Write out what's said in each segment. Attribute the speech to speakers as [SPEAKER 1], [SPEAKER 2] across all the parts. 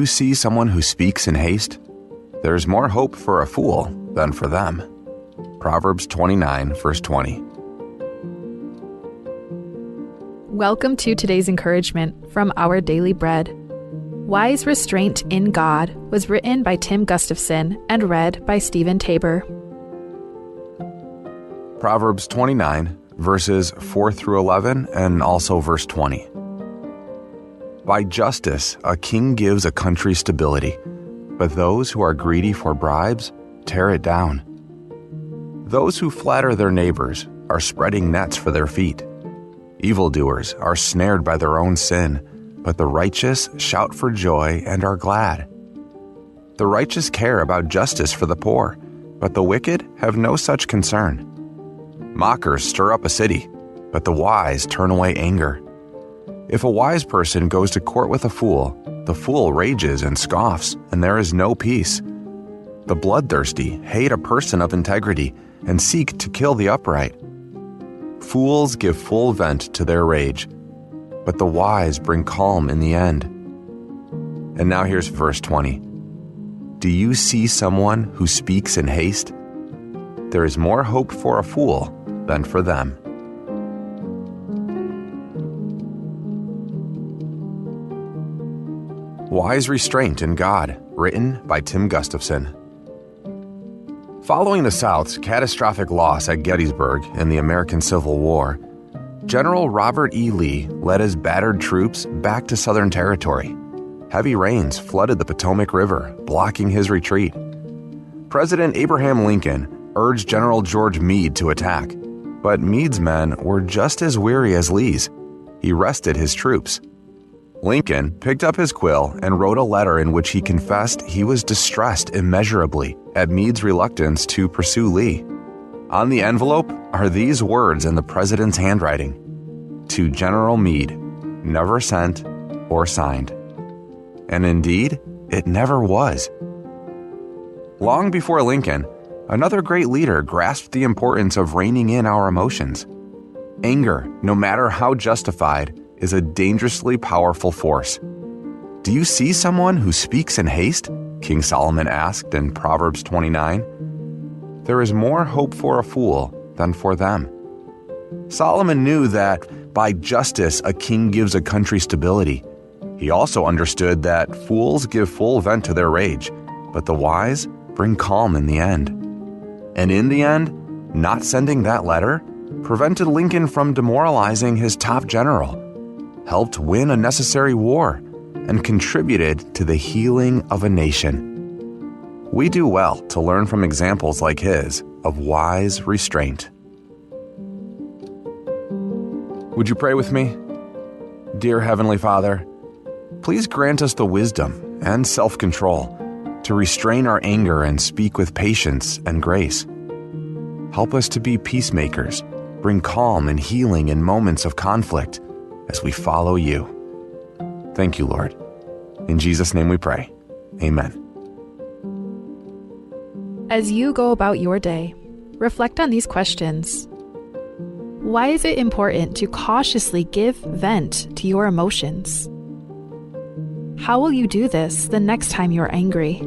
[SPEAKER 1] you see someone who speaks in haste? There's more hope for a fool than for them. Proverbs 29, verse 20.
[SPEAKER 2] Welcome to today's encouragement from Our Daily Bread. Wise Restraint in God was written by Tim Gustafson and read by Stephen Tabor.
[SPEAKER 1] Proverbs 29, verses 4 through 11, and also verse 20. By justice, a king gives a country stability, but those who are greedy for bribes tear it down. Those who flatter their neighbors are spreading nets for their feet. Evildoers are snared by their own sin, but the righteous shout for joy and are glad. The righteous care about justice for the poor, but the wicked have no such concern. Mockers stir up a city, but the wise turn away anger. If a wise person goes to court with a fool, the fool rages and scoffs, and there is no peace. The bloodthirsty hate a person of integrity and seek to kill the upright. Fools give full vent to their rage, but the wise bring calm in the end. And now here's verse 20. Do you see someone who speaks in haste? There is more hope for a fool than for them. Wise Restraint in God, written by Tim Gustafson. Following the South's catastrophic loss at Gettysburg in the American Civil War, General Robert E. Lee led his battered troops back to Southern territory. Heavy rains flooded the Potomac River, blocking his retreat. President Abraham Lincoln urged General George Meade to attack, but Meade's men were just as weary as Lee's. He rested his troops. Lincoln picked up his quill and wrote a letter in which he confessed he was distressed immeasurably at Meade's reluctance to pursue Lee. On the envelope are these words in the president's handwriting: "To General Meade, never sent or signed." And indeed, it never was. Long before Lincoln, another great leader grasped the importance of reining in our emotions. Anger, no matter how justified, is a dangerously powerful force. Do you see someone who speaks in haste? King Solomon asked in Proverbs 29. There is more hope for a fool than for them. Solomon knew that by justice a king gives a country stability. He also understood that fools give full vent to their rage, but the wise bring calm in the end. And in the end, not sending that letter prevented Lincoln from demoralizing his top general, helped win a necessary war, and contributed to the healing of a nation. We do well to learn from examples like his of wise restraint. Would you pray with me? Dear Heavenly Father, please grant us the wisdom and self-control to restrain our anger and speak with patience and grace. Help us to be peacemakers, bring calm and healing in moments of conflict as we follow you. Thank you, Lord. In Jesus' name we pray. Amen.
[SPEAKER 2] As you go about your day, reflect on these questions. Why is it important to cautiously give vent to your emotions? How will you do this the next time you're angry?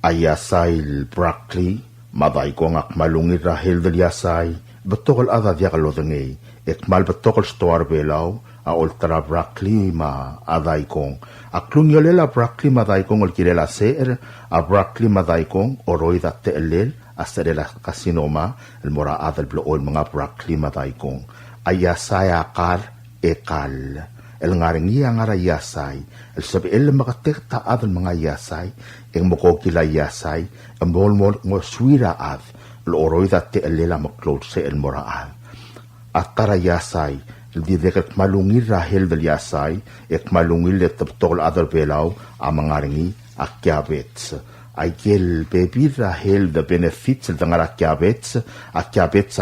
[SPEAKER 3] Ayasail Brackley, maday ko ngak malungit rahil del yasay, betokol ada dia kalodenge, ekmal betokol stoar belaw, a ultra Brackley ma aday kong, a klunyolela Brackley maday kong olkilela seer, a Brackley maday kong oroy datte elel, a serela kasinoma, el mora adal blool mga Brackley maday kong, ayasay akar ekal. El ngaring niya nga yasay, el sabi el makatek taad ang mga yasay, ang mukokila yasay, ang molmol ng swira ad, el oroy dati elela maklod sa el moraad. At tara yasay, el didekak malungir rahel del yasay, ek malungil et tabtol adal belaw, ang mga ringi akyabets. Ay gel bebi rahel the benefits el dangar akyabets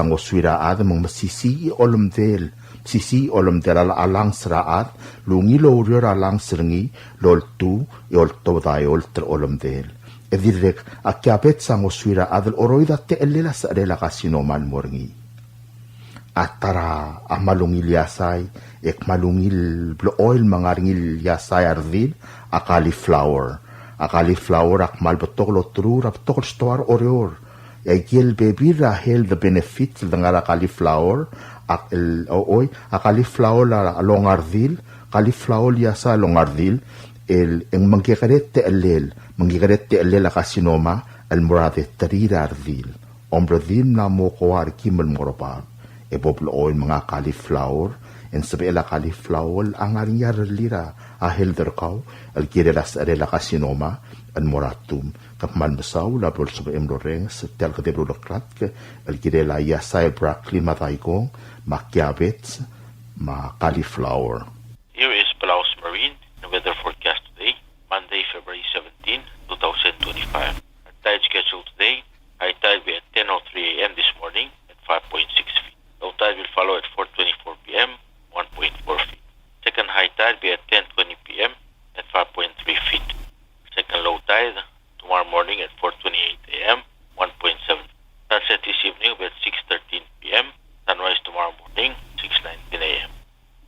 [SPEAKER 3] ang oswira ad, ang masisi olumdel, sisi olom dela alang seraat lungi lo urior alang serengi lol tu yol to dai olter olom del edirek akyapet sang oswira adel oroida te elela sarela kasinoman morngi At tara malungil yasay, malungil blue oil mga ringil yasay ardil, a cauliflower. A cauliflower ak malbatok lo true raptok store orior. Gil baby rahel the benefits ng ara cauliflower, ak a cauliflower la along ardil, cauliflower yasa along ardil, ang manggikaret te elel a kasinoma, al murade tarira ardil. Ombradil na mo kawar kimal morobag. Boblo oil mga cauliflower, en sabela cauliflower ang aringyar lira a helder kaw, al kirelas arela kasinoma, al moratum, kapman basaw, labol sa emloreng, sa tel kadebro lokrat, al kirela yasay broccoli mataykong, makiabets, ma cauliflower.
[SPEAKER 4] Here is Palauan Marine, the weather forecast today, Monday, February 17, 2025. Our tide schedule today, high tide will be at 10:03 a.m. this morning at 5.6 feet. Low tide will follow at 4:24 p.m., 1.4 feet. Second high tide will be at 10:20 p.m. at 5.3 feet. Second low tide tomorrow morning at 4:28 a.m., 1.7 feet. Sunset this evening will be at 6:13 p.m. Sunrise tomorrow morning, 6:19 a.m.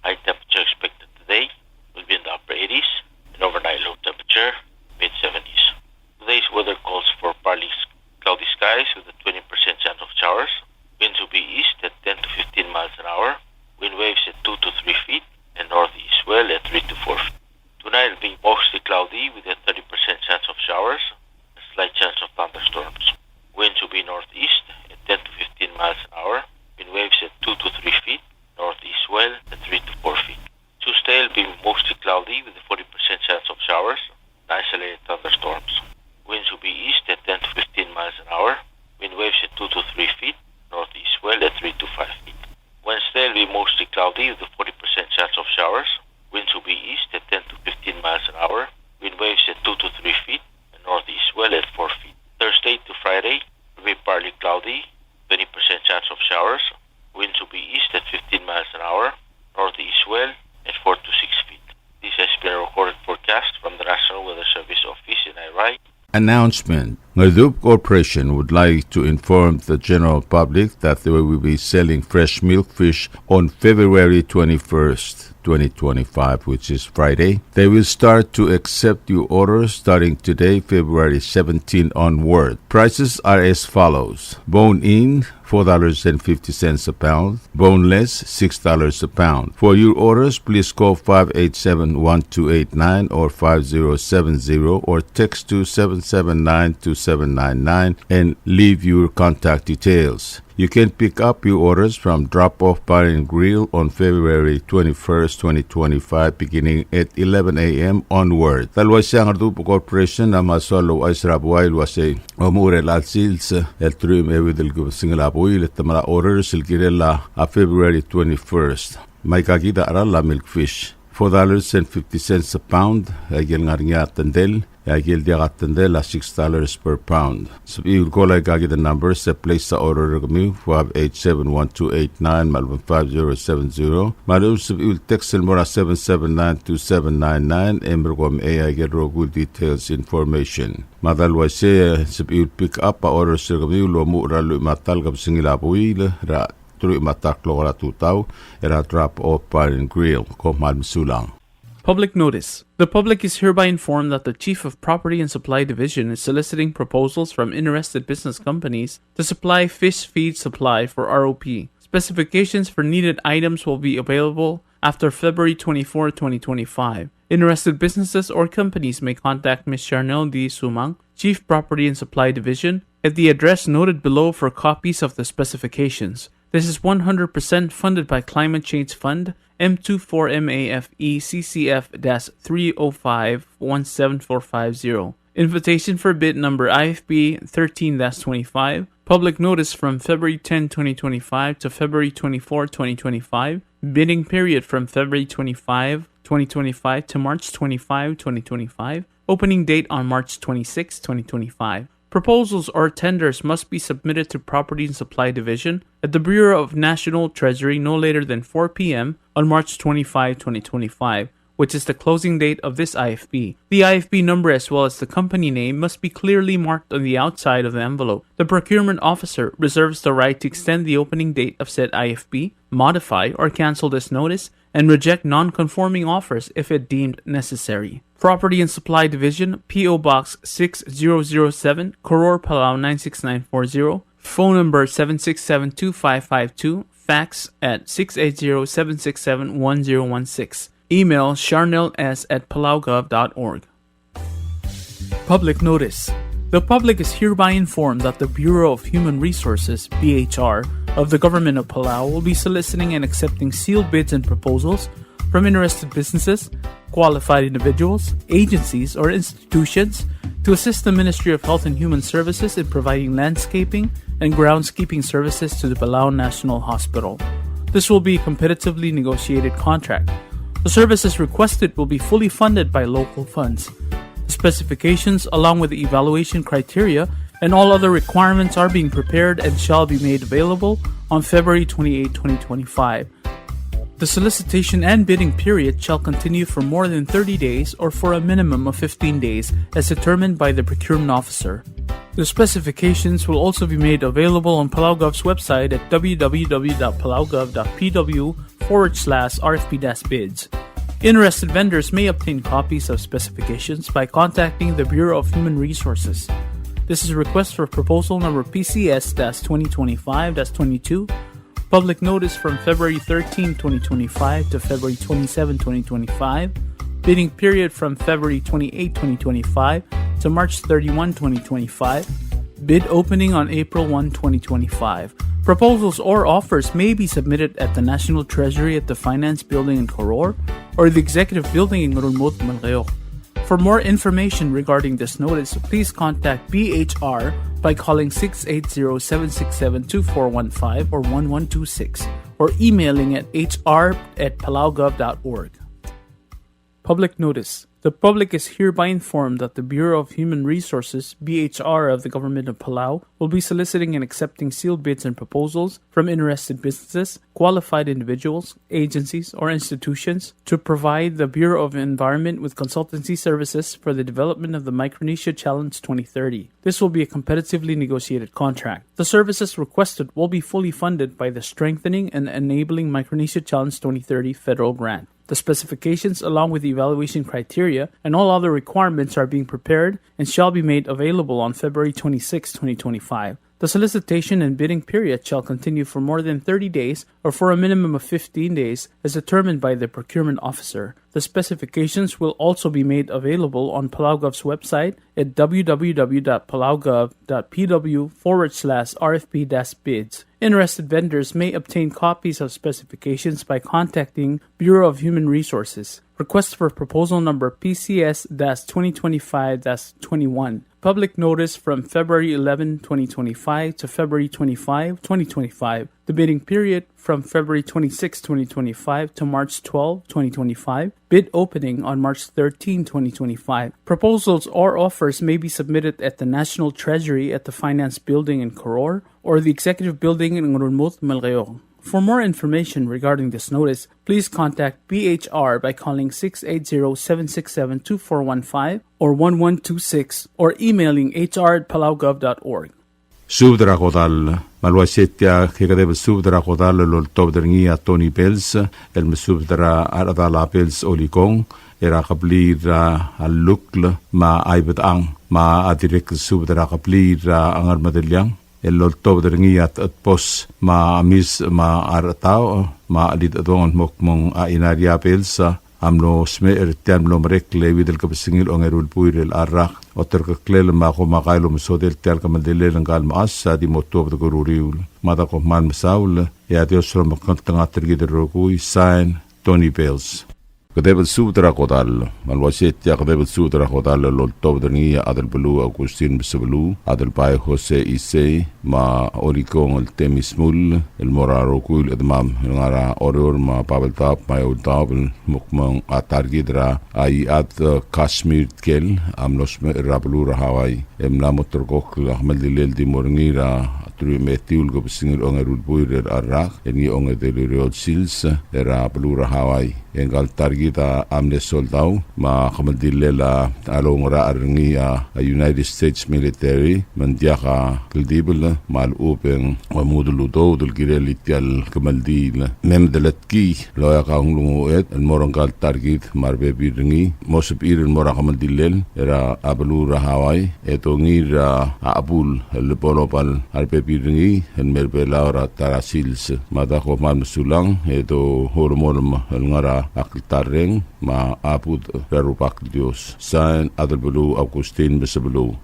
[SPEAKER 4] High temperature expected today will be in the upper 80s and overnight low temperature mid-70s. Today's weather calls for partly cloudy skies with a 20% chance of showers. Winds will be east at 10 to 15 miles an hour. Wind waves at 2 to 3 feet and northeast swell at 3 to 4 feet. Tonight will be mostly cloudy with a 30% chance of showers, a slight chance of thunderstorms. Winds will be northeast at 10 to 15 miles an hour. Wind waves at 2 to 3 feet, northeast swell at 3 to 4 feet. Tuesday will be mostly cloudy with a 40% chance of showers, and isolated thunderstorms. Winds will be east at 10 to 15 miles an hour. Wind waves at 2 to 3 feet, northeast swell at 3 to 5 feet. Wednesday will be mostly cloudy with a 40% chance of showers. Winds will be east at 10 to 15 miles an hour. Wind waves at 2 to 3 feet and northeast swell at 4 feet. Thursday to Friday will be partly cloudy, 20% chance of showers. Winds will be east at 15 miles an hour. Northeast swell at 4 to 6 feet. This has been a recorded forecast from the National Weather Service Office in Irai.
[SPEAKER 5] Announcement. Ngadup Corporation would like to inform the general public that they will be selling fresh milk fish on February 21st, 2025, which is Friday. They will start to accept new orders starting today, February 17 onward. Prices are as follows. Bone-in, $4.50 a pound. Boneless, $6 a pound. For your orders, please call 587-1289 or 5070 or text to 779-2799 and leave your contact details. You can pick up your orders from Drop-Off Bar and Grill on February 21st, 2025, beginning at 11 a.m. onward. Talwa siyang Ardupo Corporation na masolo ay sarabuay luwasay omure latsils el trum evidel singalabuil at tamara orders silgirela a February 21st. May kakita arala milk fish. $4.50 a pound, agil nga rin tandel, agil diagat tandel a $6 per pound. So, i-call ay kagi the number sa place sa order kami, 587-1289, Malvin 5070. Malum sa text mo na 779-2799, ember ko ay agil rogo details information. Madalwa siya sa pick up a order sa kami, lumu ralo matal kap singilapuil, Drop-Off Bar and Grill.
[SPEAKER 6] Public notice. The public is hereby informed that the Chief of Property and Supply Division is soliciting proposals from interested business companies to supply fish feed supply for ROP. Specifications for needed items will be available after February 24, 2025. Interested businesses or companies may contact Ms. Charnel D. Sumang, Chief Property and Supply Division, at the address noted below for copies of the specifications. This is 100% funded by Climate Change Fund, M24MAFE CCF-305-17450. Invitation for bid number IFB 13-25. Public notice from February 10, 2025 to February 24, 2025. Bidding period from February 25, 2025 to March 25, 2025. Opening date on March 26, 2025. Proposals or tenders must be submitted to Property and Supply Division at the Bureau of National Treasury no later than 4 p.m. on March 25, 2025, which is the closing date of this IFB. The IFB number as well as the company name must be clearly marked on the outside of the envelope. The procurement officer reserves the right to extend the opening date of said IFB, modify or cancel this notice, and reject non-conforming offers if it deemed necessary. Property and Supply Division, P.O. Box 6007, Koror, Palauan 96940, phone number 7672552, fax at 680-767-1016. Email charnels@palaugov.org. Public Notice. The public is hereby informed that the Bureau of Human Resources, BHR, of the Government of Palau will be soliciting and accepting sealed bids and proposals from interested businesses, qualified individuals, agencies, or institutions to assist the Ministry of Health and Human Services in providing landscaping and groundskeeping services to the Palauan National Hospital. This will be a competitively negotiated contract. The services requested will be fully funded by local funds. The specifications, along with the evaluation criteria and all other requirements, are being prepared and shall be made available on February 28, 2025. The solicitation and bidding period shall continue for more than 30 days or for a minimum of 15 days as determined by the procurement officer. The specifications will also be made available on PalauGov's website at www.palaugov.pw/RFP-bids. Interested vendors may obtain copies of specifications by contacting the Bureau of Human Resources. This is a request for proposal number PCS-2025-22. Public notice from February 13, 2025 to February 27, 2025. Bidding period from February 28, 2025 to March 31, 2025. Bid opening on April 1, 2025. Proposals or offers may be submitted at the National Treasury at the Finance Building in Koror or the Executive Building in Nurulmut, Malgayoc. For more information regarding this notice, please contact BHR by calling 680-767-2415 or 1126 or emailing at hr@palaugov.org. Public notice. The public is hereby informed that the Bureau of Human Resources, BHR of the Government of Palau, will be soliciting and accepting sealed bids and proposals from interested businesses, qualified individuals, agencies, or institutions to provide the Bureau of Environment with consultancy services for the development of the Micronesia Challenge 2030. This will be a competitively negotiated contract. The services requested will be fully funded by the Strengthening and Enabling Micronesia Challenge 2030 federal grant. The specifications, along with the evaluation criteria and all other requirements, are being prepared and shall be made available on February 26, 2025. The solicitation and bidding period shall continue for more than 30 days or for a minimum of 15 days as determined by the procurement officer. The specifications will also be made available on PalauGov's website at www.palaugov.pw/RFP-bids. Interested vendors may obtain copies of specifications by contacting Bureau of Human Resources. Request for proposal number PCS-2025-21. Public notice from February 11, 2025 to February 25, 2025. The bidding period from February 26, 2025 to March 12, 2025. Bid opening on March 13, 2025. Proposals or offers may be submitted at the National Treasury at the Finance Building in Koror or the Executive Building in Nurulmut, Malgayoc. For more information regarding this notice, please contact BHR by calling 680-767-2415 or 1126 or emailing hr@palaugov.org.
[SPEAKER 5] Subdrakodal, malwasetya kekadeb subdrakodal lol tobderngia Tony Bells, el mesubdra aradala Bells olikong, era kablira alukl ma aibetang, ma adirek subdra kablira angar madelyang. El tobderngiat at pos ma amis ma aratao ma alit adongan mokmong ainaria pelsa amno smer tiamlo mrekle widel kapsingil ongerul puirel arak otter kaklel ma ko makailo msodel tial kamandele ngal maasa di motob de gururiul mata ko man saul ya dios ro makantanga tergidero sign Tony Bells. Kadebel sudra kodal, malwasetya kadebel sudra kodal lol tobderngia adel belu Agustin Bisbelu, adel pai Jose Isay, ma olikong el temismul, el moraro kuil edmam, ngara oror ma Pavel Tap, ma udabel mukmang atargidra, ay at Kashmir kel, amlosme rablu rahawai, emla motorgok lahmel dilel di morngira, tru metiul go singil onga rulbuir arak en gi onga deliriol sils era pelura Hawaii enggal targeta amne soldau ma khamadilela alongra arngi a United States military mandiaka kildibel mal open wa modulu do dul girelitial kamaldil memdelatki loya ka hunglungu et moranggal target marbe birngi mosep irin mora kamaldilel era abelura Hawaii eto ngira abul le polopal arbe birngi en melbe laura tarasils mada ko man sulang eto hormon ngara aktareng ma apud perupak Dios San Adelbelu Augustin Besebelu.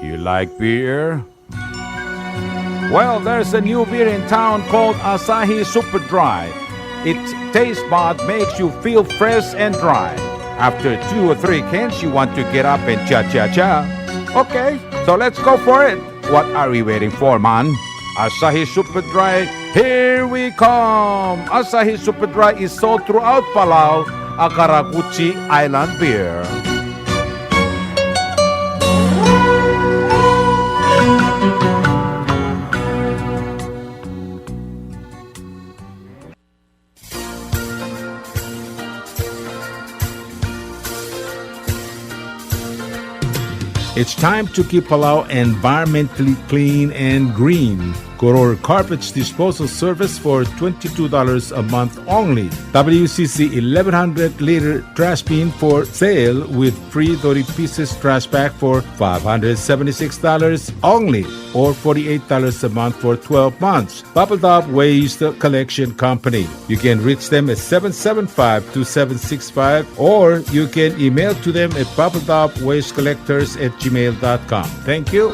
[SPEAKER 7] You like beer? Well, there's a new beer in town called Asahi Super Dry. Its taste bud makes you feel fresh and dry. After 2 or 3 cans, you want to get up and cha-cha-cha. Okay, so let's go for it. What are we waiting for, man? Asahi Super Dry, here we come! Asahi Super Dry is sold throughout Palau, a Karakuchi Island beer. It's time to keep Palau environmentally clean and green. Goror Carpets Disposal Service for $22 a month only. WCC 1100-liter trash bin for sale with free 30 pieces trash bag for $576 only, or $48 a month for 12 months. Bubble Dub Waste Collection Company. You can reach them at 775-2765, or you can email to them at bubbledubwastecollectors@gmail.com. Thank you.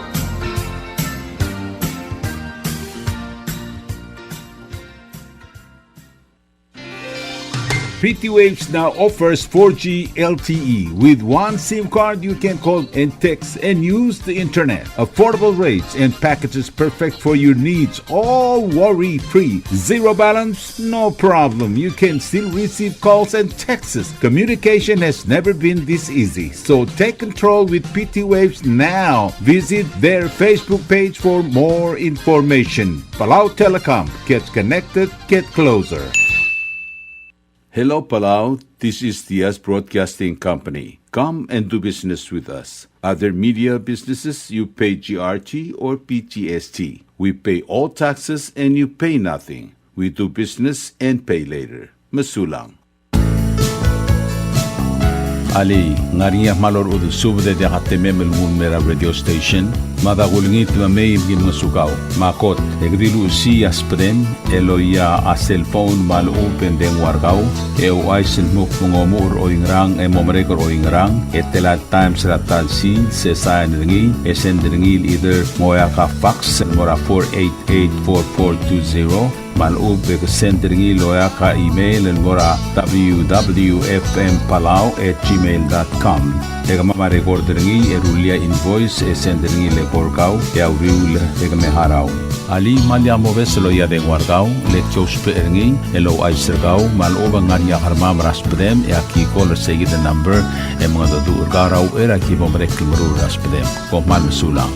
[SPEAKER 7] PT Waves now offers 4G LTE. With one SIM card, you can call and text and use the internet. Affordable rates and packages perfect for your needs. All worry-free. Zero balance? No problem. You can still receive calls and texts. Communication has never been this easy. So take control with PT Waves now. Visit their Facebook page for more information. Palau Telecom. Get connected, get closer. Hello, Palau. This is Diaz Broadcasting Company. Come and do business with us. Other media businesses, you pay GRT or PTST. We pay all taxes and you pay nothing. We do business and pay later. Masulang. Ali, ngariya malor udu subde de hatememel mera radio station. Madagulngit mamay gin masukaw. Makot, egdilu si aspren, eloya a cellphone mal open den wargaw. Eu aisen muk mungomur o ingrang e momrekor o ingrang. Etela times ratal sin se sayan ringi. Esen ringil either moya ka fax mora 488-4420. Malub ke sendringi loya ka email el mora www.fmpalau@gmail.com. Ega mama recordringi erulia invoice e sendringi le korkau e auriul ega me harau. Ali malia moves loya de wargau le chospe eringi elo aisergau maloba ngania harmam raspedem e aki call segi the number e mga du urgarau era ki bomrek kimru raspedem ko mal sulang.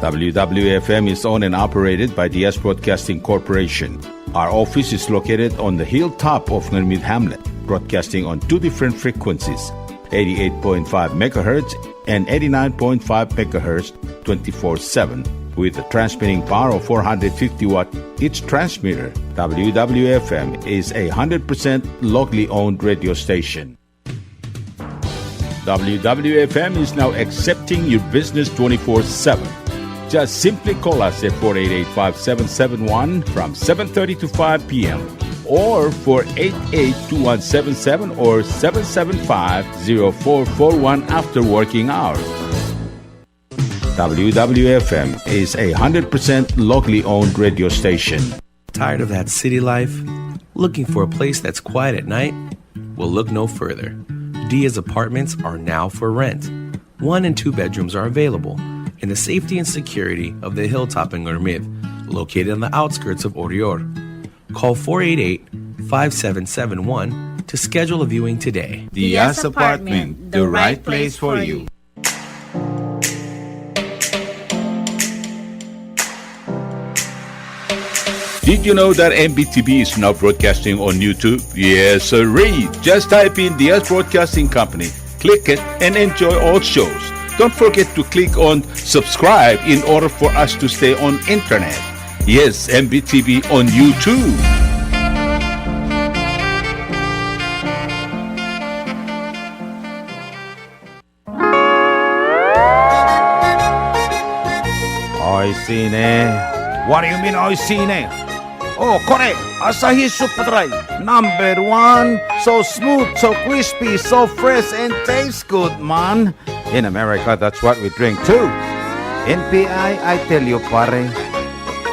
[SPEAKER 7] WWFM is owned and operated by DS Broadcasting Corporation. Our office is located on the hilltop of Nurmid Hamlet, broadcasting on 2 different frequencies, 88.5 MHz and 89.5 MHz 24/7, with a transmitting power of 450 watt each transmitter. WWFM is a 100% locally owned radio station. WWFM is now accepting your business 24/7. Just simply call us at 488-5771 from 7:30 to 5 p.m. or 488-2177 or 775-0441 after working hours. WWFM is a 100% locally owned radio station.
[SPEAKER 8] Tired of that city life? Looking for a place that's quiet at night? Well, look no further. Diaz Apartments are now for rent. 1 and 2 bedrooms are available in the safety and security of the hilltop in Gurmid, located on the outskirts of Orior. Call 5771 to schedule a viewing today.
[SPEAKER 5] Diaz Apartment, the right place for you. Did you know that MBTV is now broadcasting on YouTube? Yes, sirree. Just type in Diaz Broadcasting Company, click it, and enjoy all shows. Don't forget to click on subscribe in order for us to stay on internet. Yes, MBTV on YouTube.
[SPEAKER 9] Oisine. What do you mean, oisine? Oh, correct. Asahi Super Dry. Number one. So smooth, so crispy, so fresh, and tastes good, man. In America, that's what we drink too. In PI, I tell you, pare,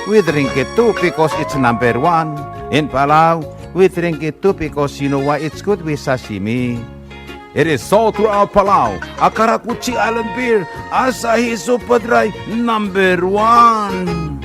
[SPEAKER 9] we drink it too because it's number one. In Palau, we drink it too because you know why it's good with sashimi. It is sold throughout Palau. Akarakuchi Island Beer, Asahi Super Dry, number one.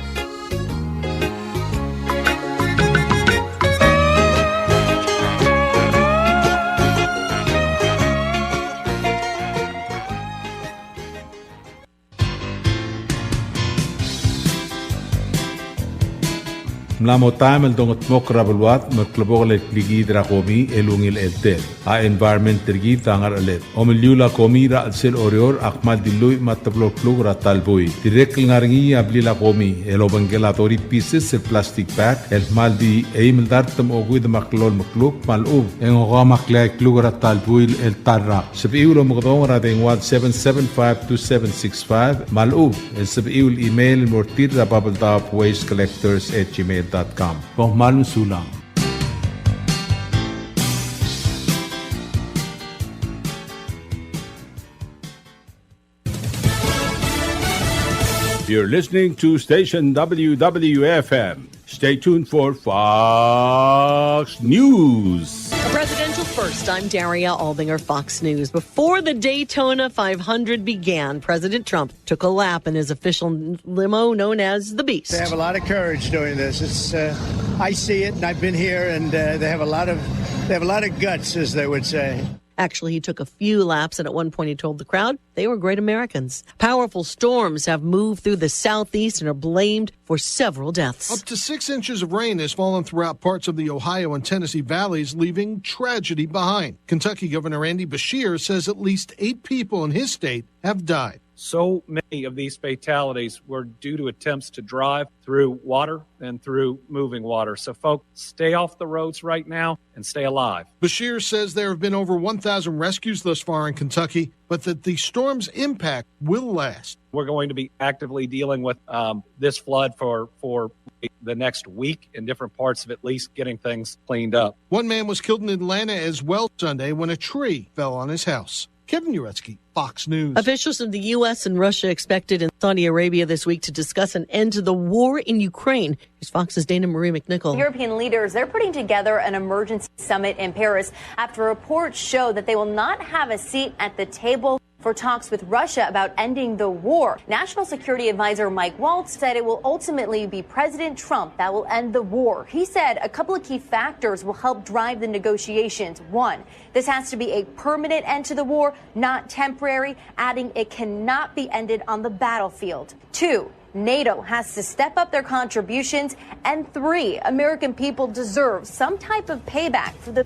[SPEAKER 7] Mlamotam el dongot mokra belwat merklebog le kligi dra komi elungil eltel a environment tergi tangar alet omeliula komi ra sel orior akmal dilui matablo plug ra talbui direct ngaringi abli la komi elobangelatori pieces el plastic bag el maldi eimel dartem ogud maklol makluk malub en ogamakle klug ra talbui el tarra sebiulo mogdong ra dengwad 7752765 malub el sebiul email mortir ra bubbletopwastecollectors@gmail.com. Kung malum sulang.
[SPEAKER 5] You're listening to station WWFM. Stay tuned for Fox News.
[SPEAKER 10] A presidential first. I'm Daria Albinger, Fox News. Before the Daytona 500 began, President Trump took a lap in his official limo known as the Beast.
[SPEAKER 11] They have a lot of courage doing this. It's I see it, and I've been here, and they have a lot of guts, as they would say.
[SPEAKER 10] Actually, he took a few laps, and at one point he told the crowd they were great Americans. Powerful storms have moved through the southeast and are blamed for several deaths.
[SPEAKER 12] Up to 6 inches of rain has fallen throughout parts of the Ohio and Tennessee valleys, leaving tragedy behind. Kentucky Governor Andy Beshear says at least 8 people in his state have died.
[SPEAKER 13] So many of these fatalities were due to attempts to drive through water and through moving water. So, folks, stay off the roads right now and stay alive.
[SPEAKER 12] Beshear says there have been over 1,000 rescues thus far in Kentucky, but that the storm's impact will last.
[SPEAKER 13] We're going to be actively dealing with this flood for the next week in different parts of at least getting things cleaned up.
[SPEAKER 12] One man was killed in Atlanta as well Sunday when a tree fell on his house. Kevin Uretsky, Fox News.
[SPEAKER 10] Officials of the U.S. and Russia expected in Saudi Arabia this week to discuss an end to the war in Ukraine. Here's Fox's Dana Marie McNichol.
[SPEAKER 14] European leaders, they're putting together an emergency summit in Paris after reports show that they will not have a seat at the table for talks with Russia about ending the war. National Security Advisor Mike Waltz said it will ultimately be President Trump that will end the war. He said a couple of key factors will help drive the negotiations. One, this has to be a permanent end to the war, not temporary, adding it cannot be ended on the battlefield. Two, NATO has to step up their contributions. And three, American people deserve some type of payback for the...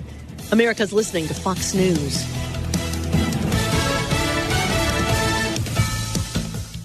[SPEAKER 10] America's listening to Fox News.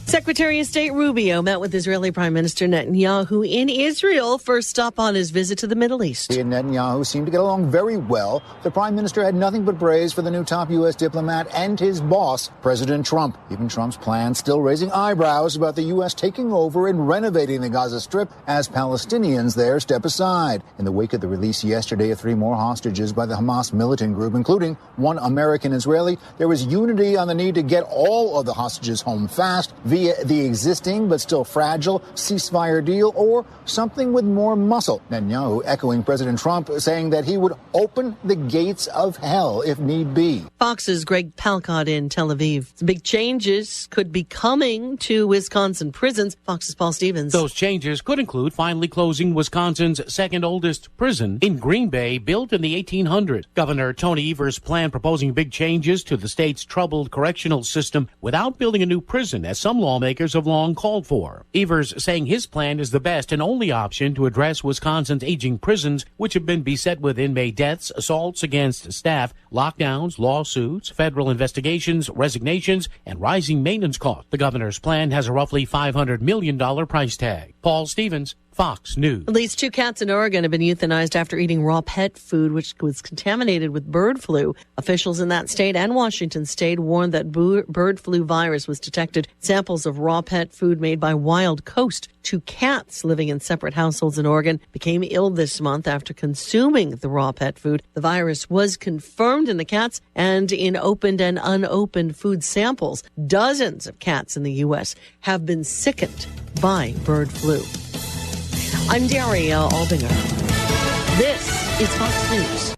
[SPEAKER 10] Secretary of State Rubio met with Israeli Prime Minister Netanyahu in Israel, first stop on his visit to the Middle East.
[SPEAKER 15] He and Netanyahu seemed to get along very well. The Prime Minister had nothing but praise for the new top U.S. diplomat and his boss, President Trump. Even Trump's plans still raising eyebrows about the U.S. taking over and renovating the Gaza Strip as Palestinians there step aside. In the wake of the release yesterday of 3 more hostages by the Hamas militant group, including one American Israeli, there was unity on the need to get all of the hostages home fast via via the existing but still fragile ceasefire deal or something with more muscle. Netanyahu echoing President Trump, saying that he would open the gates of hell if need be.
[SPEAKER 10] Fox's Greg Palcott in Tel Aviv. Big changes could be coming to Wisconsin prisons. Fox's Paul Stevens.
[SPEAKER 16] Those changes could include finally closing Wisconsin's second oldest prison in Green Bay, built in the 1800s. Governor Tony Evers' plan proposing big changes to the state's troubled correctional system without building a new prison, as some lawmakers have long called for. Evers saying his plan is the best and only option to address Wisconsin's aging prisons, which have been beset with inmate deaths, assaults against staff, lockdowns, lawsuits, federal investigations, resignations, and rising maintenance costs. The governor's plan has a roughly $500 million price tag. Paul Stevens, Fox News.
[SPEAKER 10] At least 2 cats in Oregon have been euthanized after eating raw pet food, which was contaminated with bird flu. Officials in that state and Washington state warned that bird flu virus was detected. Samples of raw pet food made by Wild Coast. 2 cats living in separate households in Oregon became ill this month after consuming the raw pet food. The virus was confirmed in the cats and in opened and unopened food samples. Dozens of cats in the U.S. have been sickened by bird flu. I'm Daria Aldinger. This is Fox News.